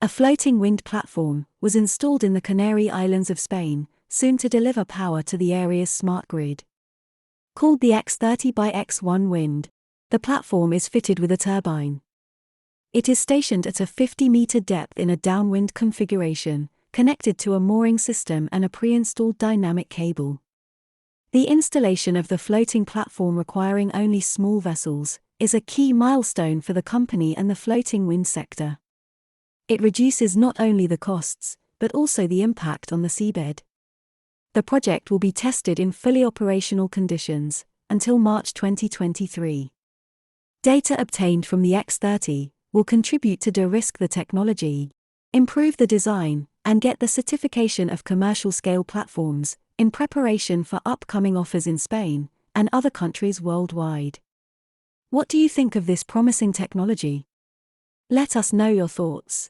A floating wind platform was installed in the Canary Islands of Spain, soon to deliver power to the area's smart grid. Called the X30 by X1 Wind, the platform is fitted with a turbine. It is stationed at a 50-meter depth in a downwind configuration, connected to a mooring system and a pre-installed dynamic cable. The installation of the floating platform, requiring only small vessels, is a key milestone for the company and the floating wind sector. It reduces not only the costs, but also the impact on the seabed. The project will be tested in fully operational conditions until March 2023. Data obtained from the X30 will contribute to de-risk the technology, improve the design, and get the certification of commercial-scale platforms in preparation for upcoming offers in Spain and other countries worldwide. What do you think of this promising technology? Let us know your thoughts.